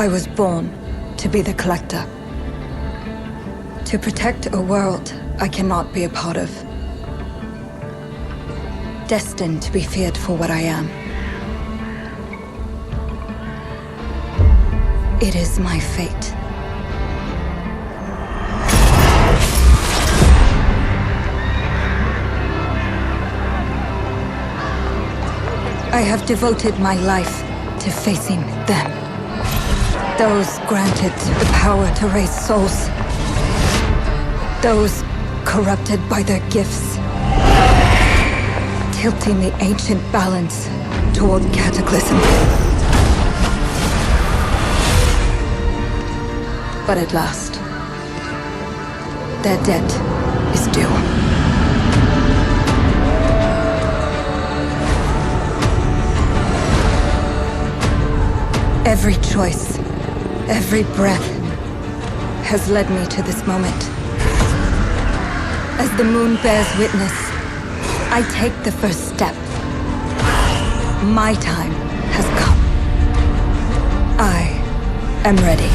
I was born to be the collector. To protect a world I cannot be a part of. Destined to be feared for what I am. It is my fate. I have devoted my life to facing them. Those granted the power to raise souls. Those corrupted by their gifts. Tilting the ancient balance toward cataclysm. But at last, their debt is due. Every choice, every breath has led me to this moment. As the moon bears witness, I take the first step. My time has come. I am ready.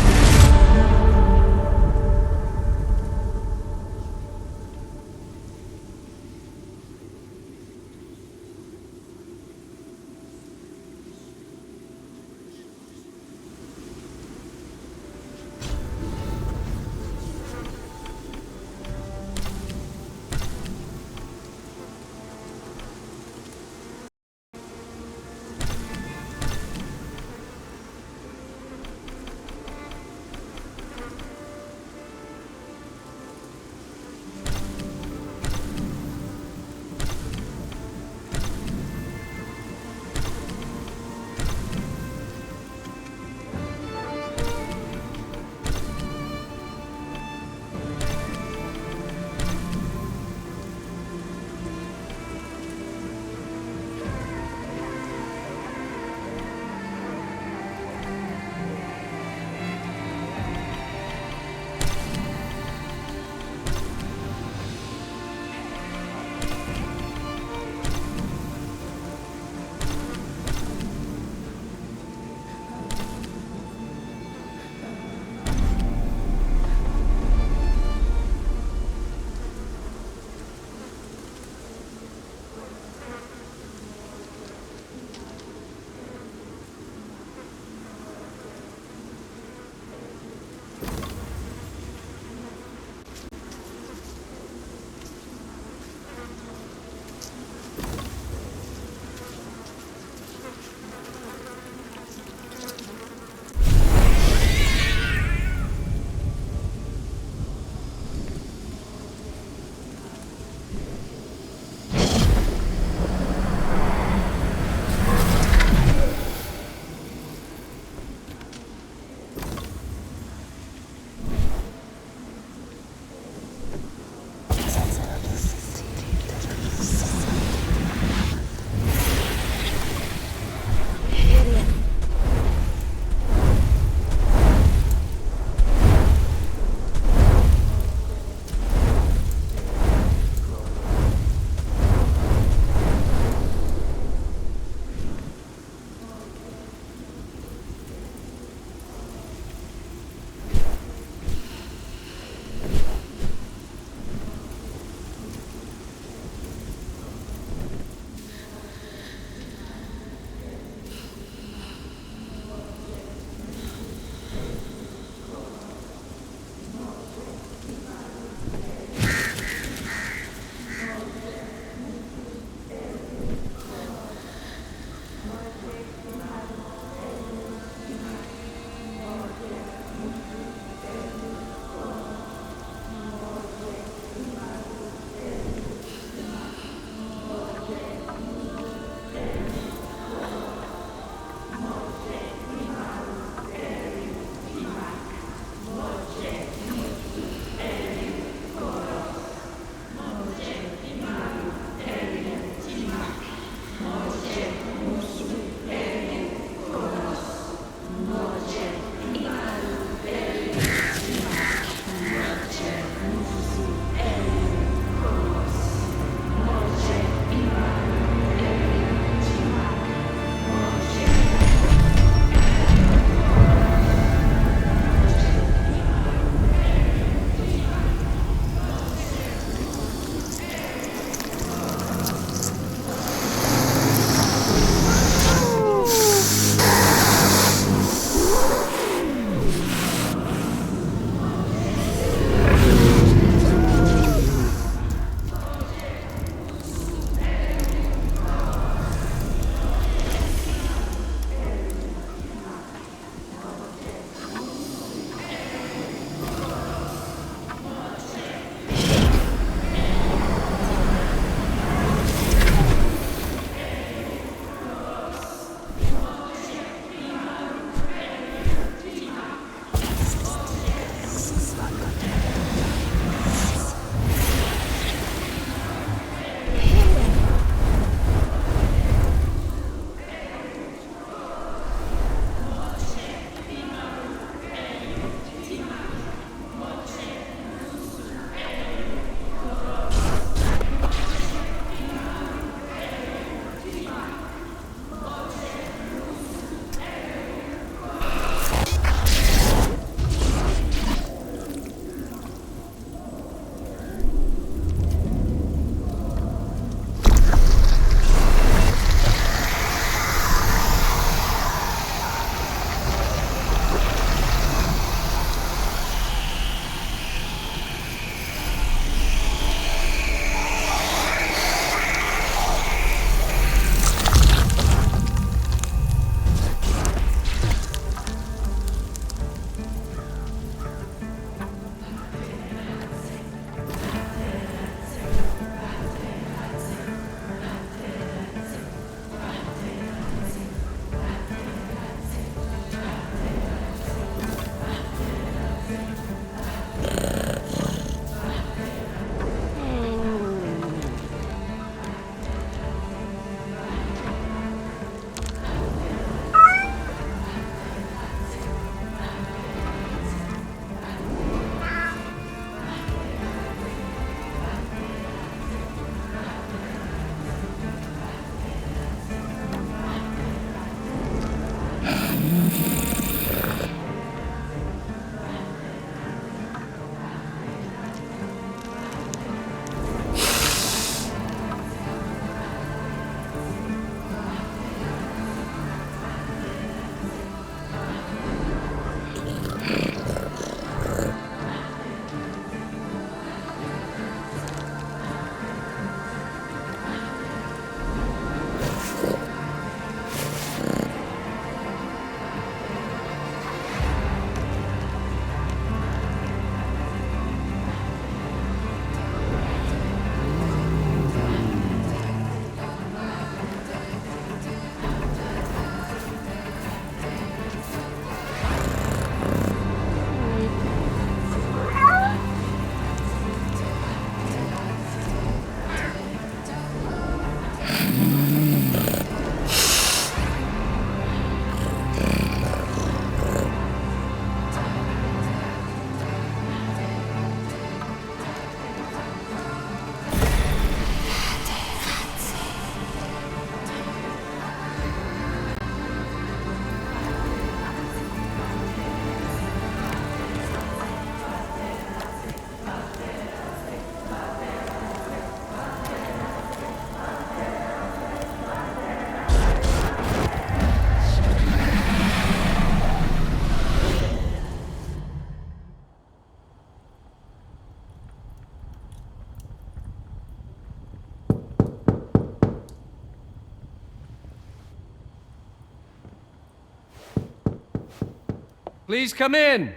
Please come in.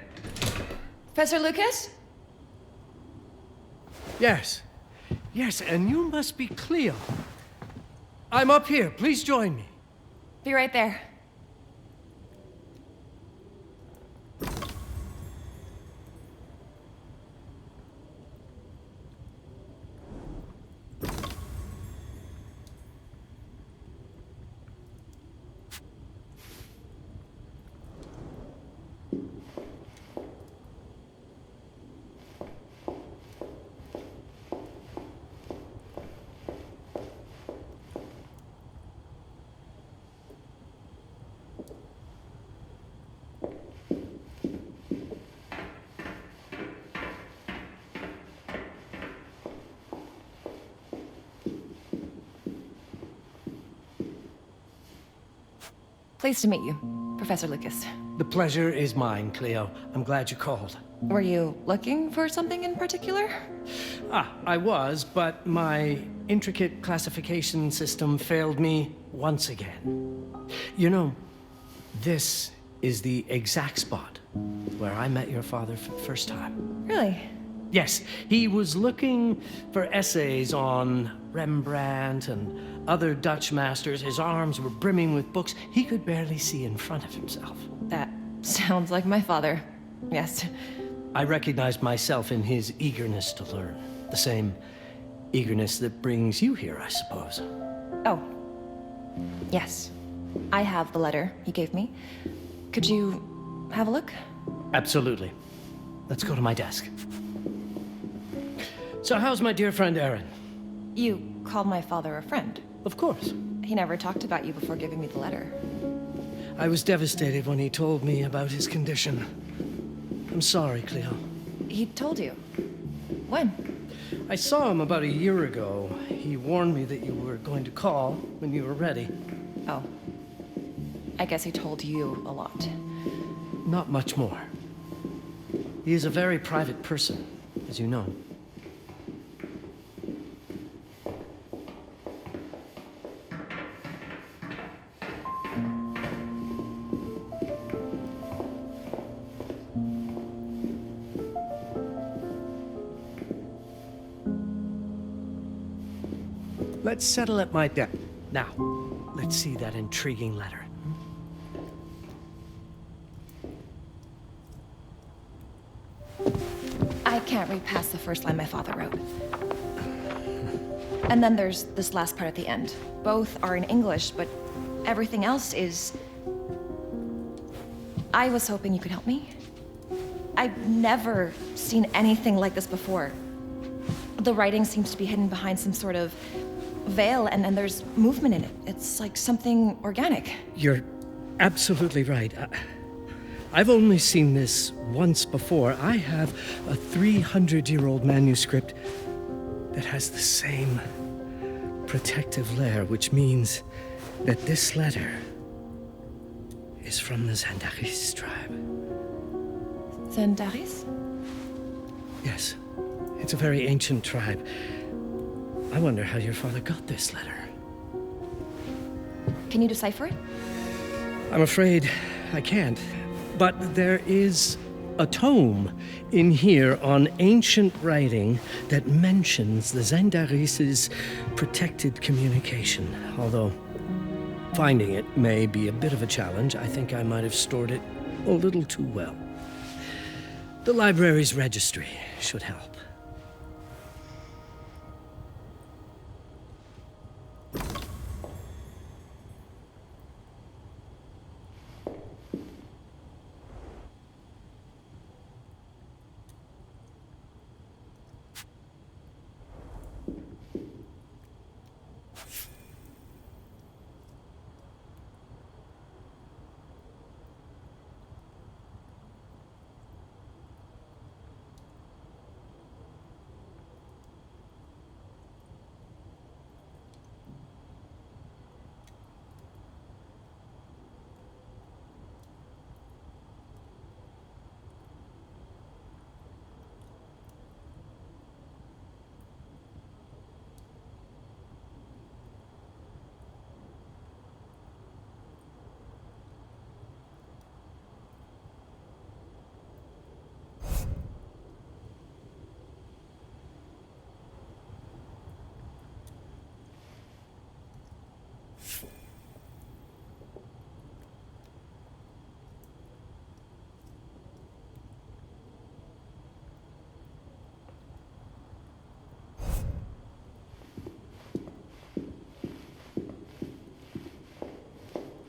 Professor Lucas? Yes. Yes, and you must be Cleo. I'm up here. Please join me. Be right there. Pleased to meet you, Professor Lucas. The pleasure is mine, Cleo. I'm glad you called. Were you looking for something in particular? I was, but my intricate classification system failed me once again. You know, this is the exact spot where I met your father for the first time. Really? Yes, he was looking for essays on Rembrandt and other Dutch masters. His arms were brimming with books. He could barely see in front of himself. That sounds like my father. Yes. I recognized myself in his eagerness to learn. The same eagerness that brings you here, I suppose. Oh. Yes. I have the letter he gave me. Could you have a look? Absolutely. Let's go to my desk. So how's my dear friend Aaron? You called my father a friend. Of course. He never talked about you before giving me the letter. I was devastated when he told me about his condition. I'm sorry, Cleo. He told you? When? I saw him about a year ago. He warned me that you were going to call when you were ready. Oh. I guess he told you a lot. Not much more. He is a very private person, as you know. Let's settle at my desk. Now, let's see that intriguing letter. I can't read past the first line my father wrote. And then there's this last part at the end. Both are in English, but everything else is... I was hoping you could help me. I've never seen anything like this before. The writing seems to be hidden behind some sort of veil, and then there's movement in it. It's like something organic. You're absolutely right. I've only seen this once before. I have a 300-year-old manuscript that has the same protective layer, which means that this letter is from the Zandaris tribe. Zandaris? Yes. It's a very ancient tribe. I wonder how your father got this letter. Can you decipher it? I'm afraid I can't. But there is a tome in here on ancient writing that mentions the Zandaris' protected communication. Although finding it may be a bit of a challenge. I think I might have stored it a little too well. The library's registry should help.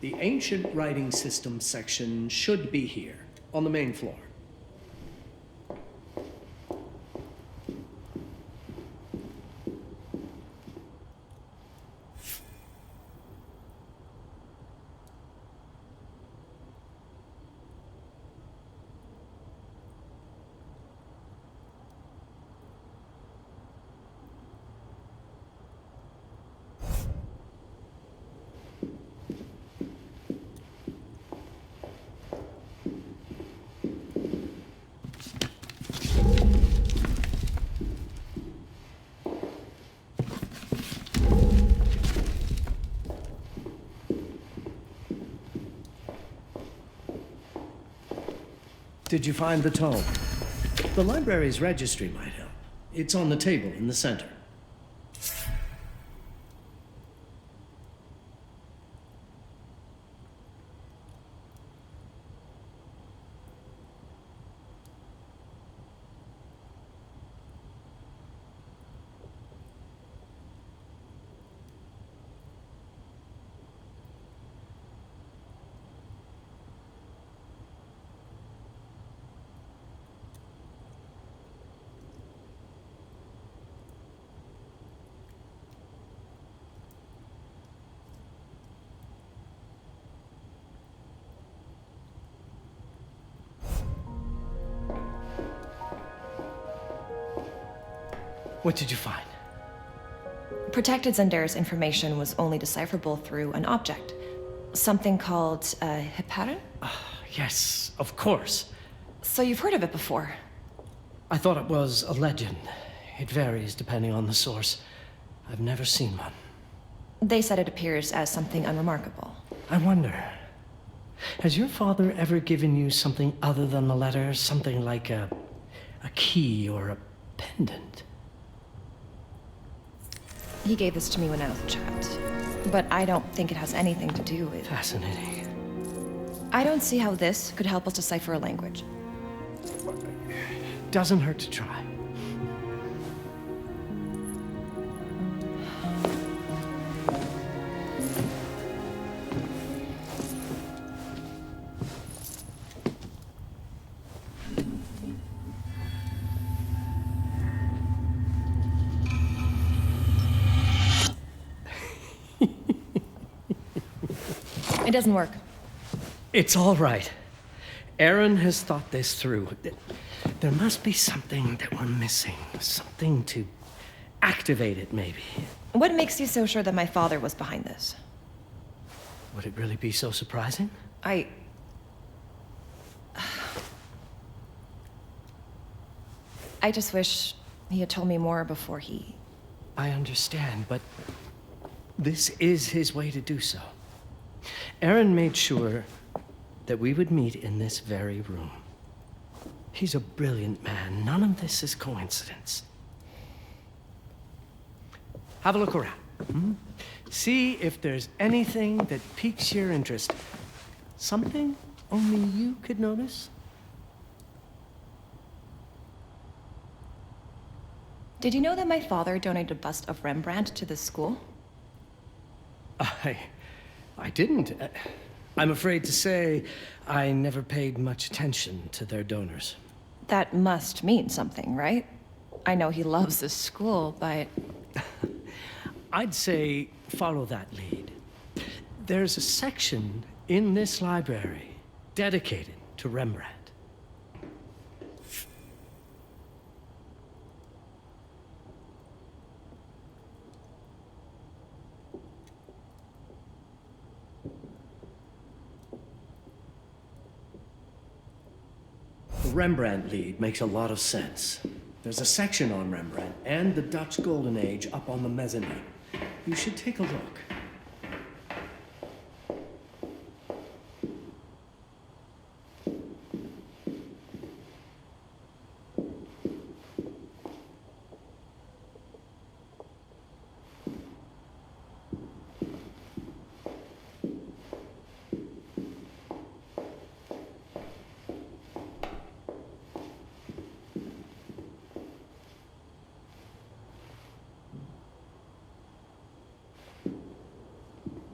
The ancient writing system section should be here, on the main floor. Did you find the tome? The library's registry might help. It's on the table in the center. What did you find? Protected Zendare's information was only decipherable through an object. Something called a heparin? Yes, of course. So you've heard of it before? I thought it was a legend. It varies depending on the source. I've never seen one. They said it appears as something unremarkable. I wonder, has your father ever given you something other than the letter? Something like a key or a pendant? He gave this to me when I was a child. But I don't think it has anything to do with... Fascinating. I don't see how this could help us decipher a language. Doesn't hurt to try. It doesn't work. It's all right. Aaron has thought this through. There must be something that we're missing. Something to activate it, maybe. What makes you so sure that my father was behind this? Would it really be so surprising? I just wish he had told me more before he... I understand, but this is his way to do so. Aaron made sure that we would meet in this very room. He's a brilliant man. None of this is coincidence. Have a look around. See if there's anything that piques your interest. Something only you could notice. Did you know that my father donated a bust of Rembrandt to this school? I didn't. I'm afraid to say I never paid much attention to their donors. That must mean something, right? I know he loves this school, but... I'd say follow that lead. There's a section in this library dedicated to Rembrandt. The Rembrandt lead makes a lot of sense. There's a section on Rembrandt and the Dutch Golden Age up on the mezzanine. You should take a look.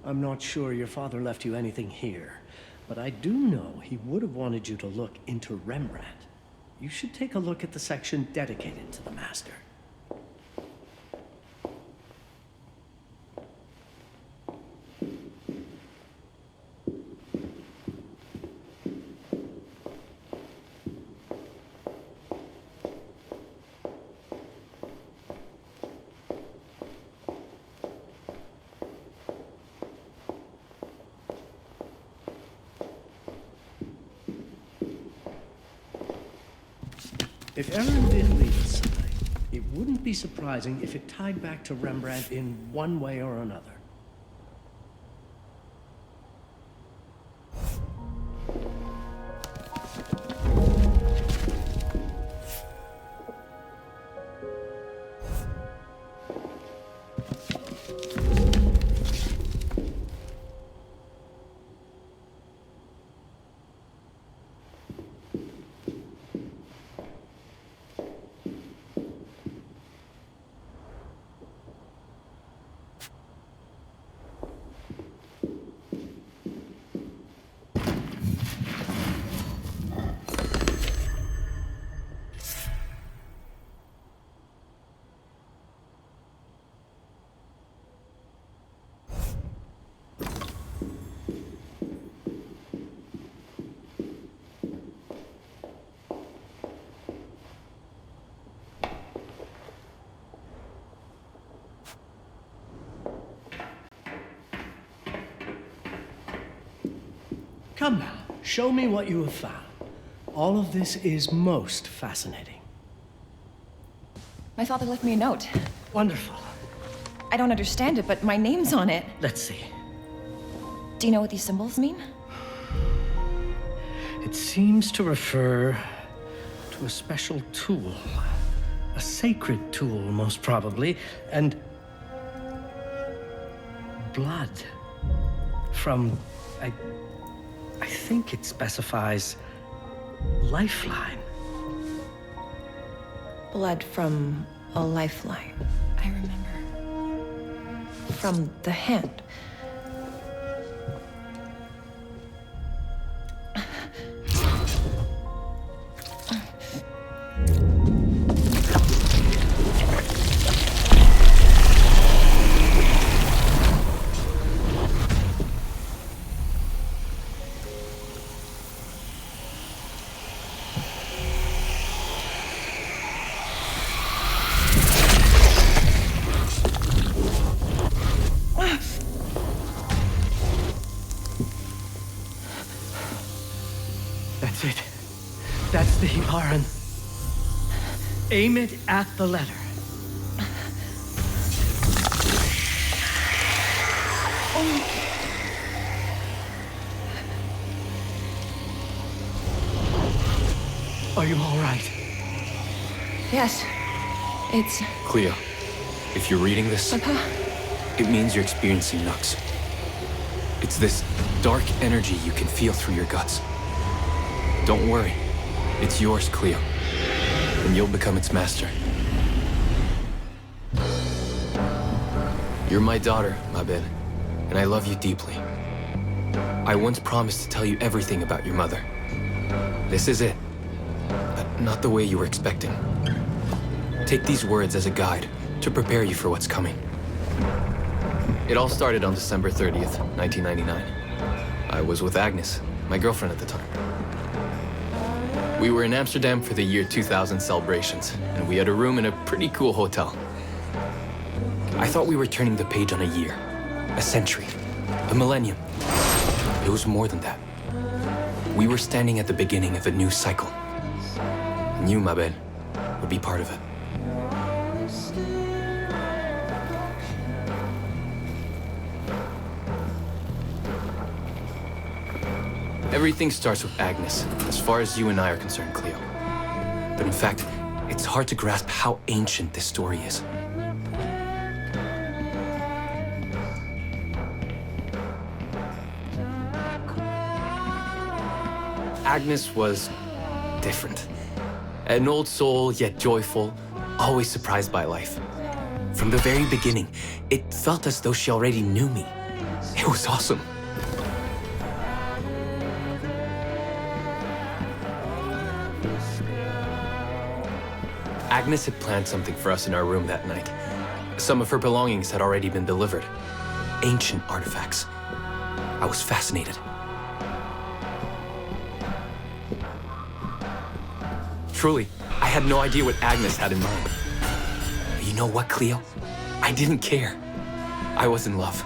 I'm not sure your father left you anything here, but I do know he would have wanted you to look into Rembrandt. You should take a look at the section dedicated to the master. If Aaron did leave a sign, it wouldn't be surprising if it tied back to Rembrandt in one way or another. Come now, show me what you have found. All of this is most fascinating. My father left me a note. Wonderful. I don't understand it, but my name's on it. Let's see. Do you know what these symbols mean? It seems to refer to a special tool. A sacred tool, most probably, and blood from, I think it specifies lifeline. Blood from a lifeline. I remember. From the hand. That's it. That's the Hibaran. Aim it at the letter. Are you all right? Yes. It's... Cleo, if you're reading this, Papa? it means you're experiencing Nux. It's this dark energy you can feel through your guts. Don't worry. It's yours, Cleo. And you'll become its master. You're my daughter, ma belle, and I love you deeply. I once promised to tell you everything about your mother. This is it. But not the way you were expecting. Take these words as a guide to prepare you for what's coming. It all started on December 30th, 1999. I was with Agnes, my girlfriend at the time. We were in Amsterdam for the year 2000 celebrations, and we had a room in a pretty cool hotel. I thought we were turning the page on a year, a century, a millennium. It was more than that. We were standing at the beginning of a new cycle. And you, ma belle, would be part of it. Everything starts with Agnes, as far as you and I are concerned, Cleo. But in fact, it's hard to grasp how ancient this story is. Agnes was different. An old soul, yet joyful, always surprised by life. From the very beginning, it felt as though she already knew me. It was awesome. Agnes had planned something for us in our room that night. Some of her belongings had already been delivered. Ancient artifacts. I was fascinated. Truly, I had no idea what Agnes had in mind. But you know what, Cleo? I didn't care. I was in love.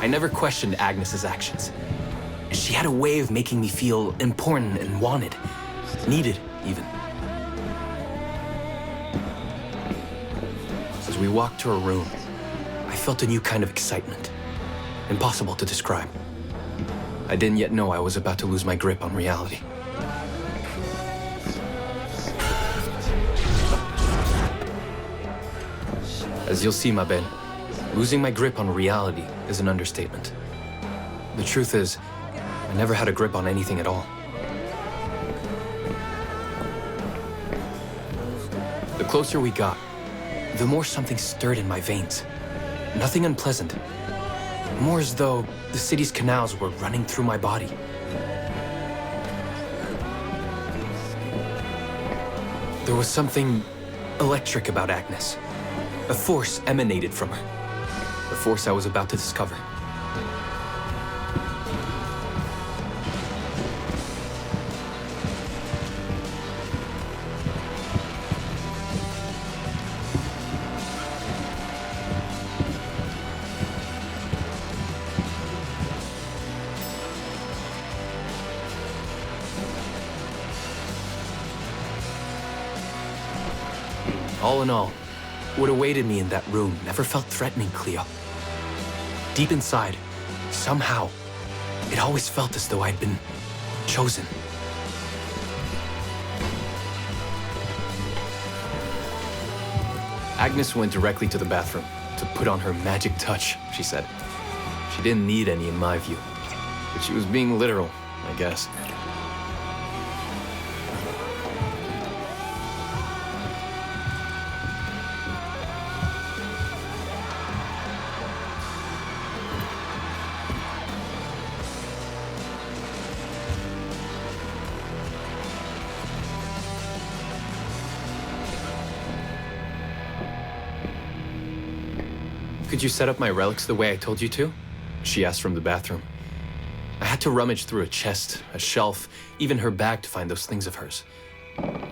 I never questioned Agnes's actions. She had a way of making me feel important and wanted. Needed, even. As we walked to her room, I felt a new kind of excitement. Impossible to describe. I didn't yet know I was about to lose my grip on reality. As you'll see, ma belle, losing my grip on reality is an understatement. The truth is, I never had a grip on anything at all. The closer we got, the more something stirred in my veins. Nothing unpleasant. More as though the city's canals were running through my body. There was something electric about Agnes. A force emanated from her. The force I was about to discover. All in all, what awaited me in that room never felt threatening, Cleo. Deep inside, somehow, it always felt as though I'd been chosen. Agnes went directly to the bathroom to put on her magic touch, she said. She didn't need any in my view, but she was being literal, I guess. Could you set up my relics the way I told you to? She asked from the bathroom. I had to rummage through a chest, a shelf, even her bag to find those things of hers.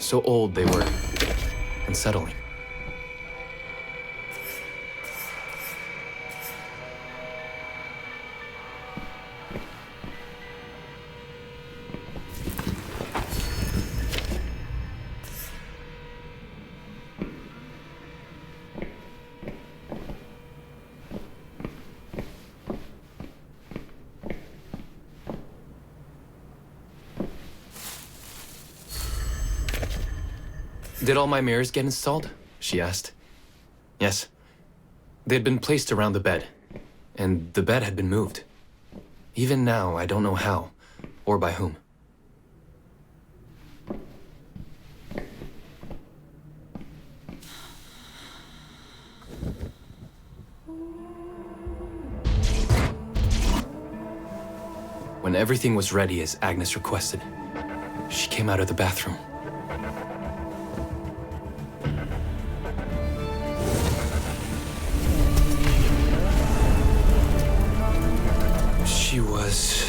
So old they were, unsettling. Did all my mirrors get installed? She asked. Yes. They'd been placed around the bed, and the bed had been moved. Even now, I don't know how, or by whom. When everything was ready as Agnes requested, she came out of the bathroom. She was...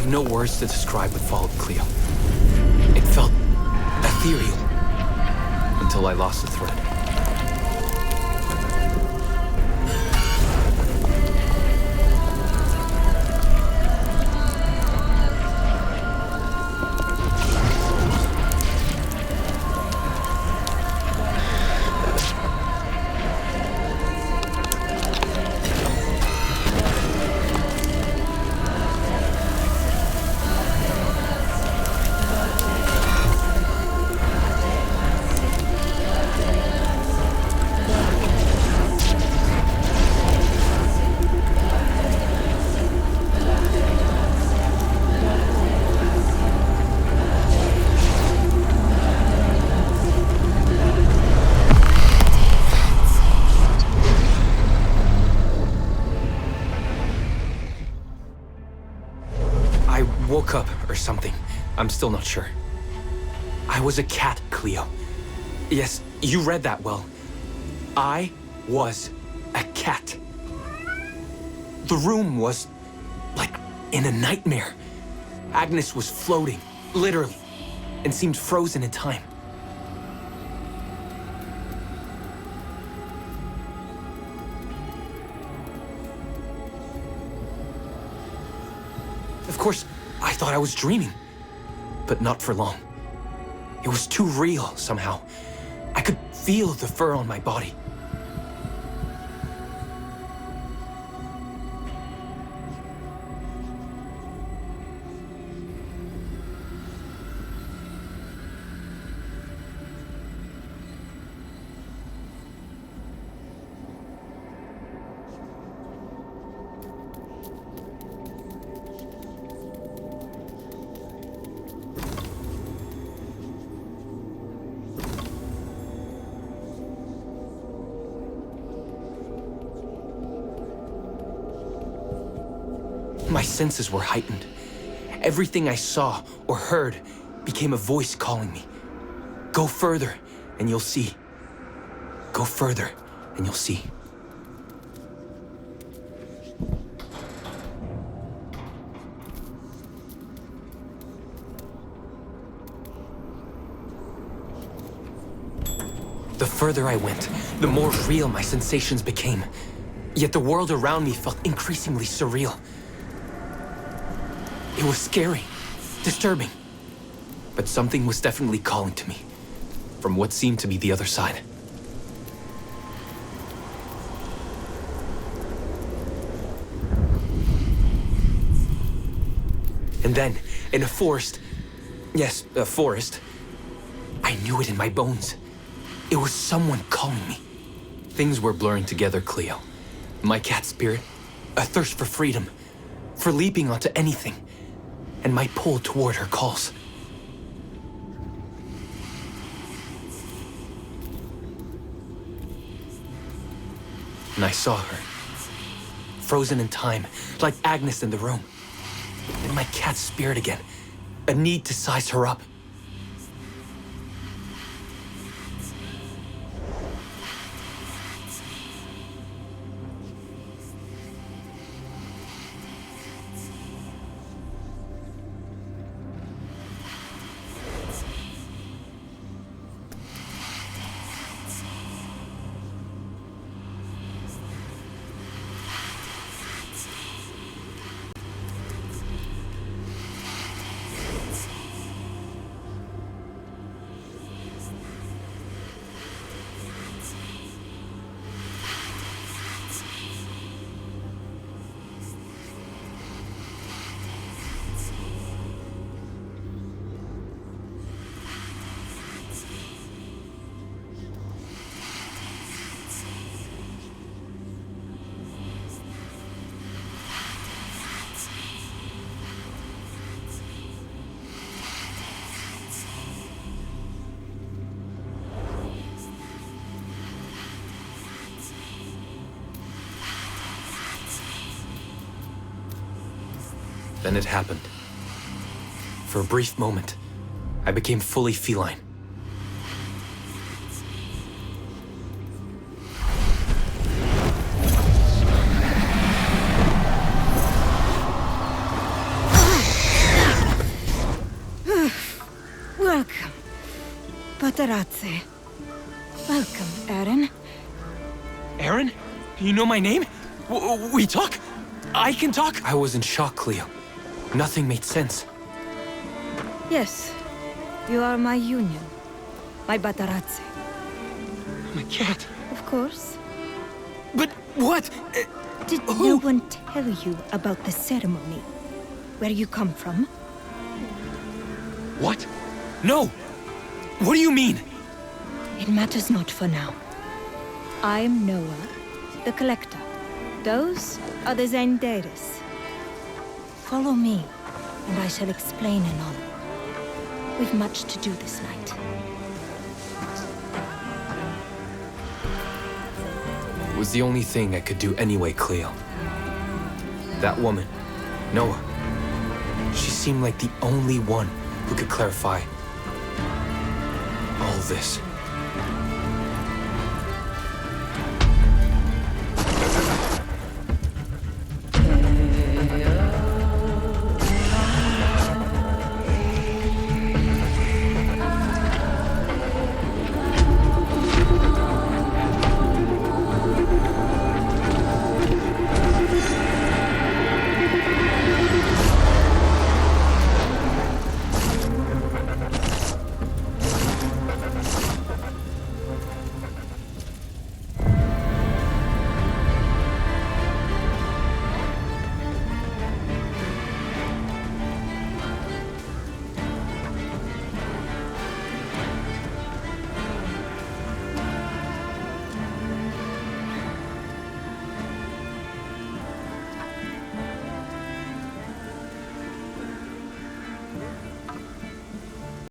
no words to describe what followed, Cleo. It felt ethereal until I lost the thread. woke up or something. I'm still not sure. I was a cat, Cleo. Yes, you read that well. I was a cat. The room was like in a nightmare. Agnes was floating, literally, and seemed frozen in time. Of course, I thought I was dreaming, but not for long. It was too real somehow. I could feel the fur on my body. My senses were heightened. Everything I saw or heard became a voice calling me. Go further, and you'll see. Go further, and you'll see. The further I went, the more real my sensations became. Yet the world around me felt increasingly surreal. It was scary, disturbing, but something was definitely calling to me, from what seemed to be the other side. And then, in a forest, yes, a forest, I knew it in my bones. It was someone calling me. Things were blurring together, Cleo. My cat spirit, a thirst for freedom, for leaping onto anything, and my pull toward her calls. And I saw her, frozen in time, like Agnes in the room. And my cat spirit again, a need to size her up. Then it happened. For a brief moment, I became fully feline. Welcome, Patarazzi. Welcome, Aaron. Aaron? You know my name? We talk? I can talk? I was in shock, Cleo. Nothing made sense. Yes, you are my union, my Patarazzi. My cat. Of course. But what? Did no one tell you about the ceremony? Where you come from? What? No! What do you mean? It matters not for now. I'm Noah, the Collector. Those are the Zendaris. Follow me, and I shall explain anon. We've much to do this night. It was the only thing I could do anyway, Cleo. That woman, Noah, She seemed like the only one who could clarify all this.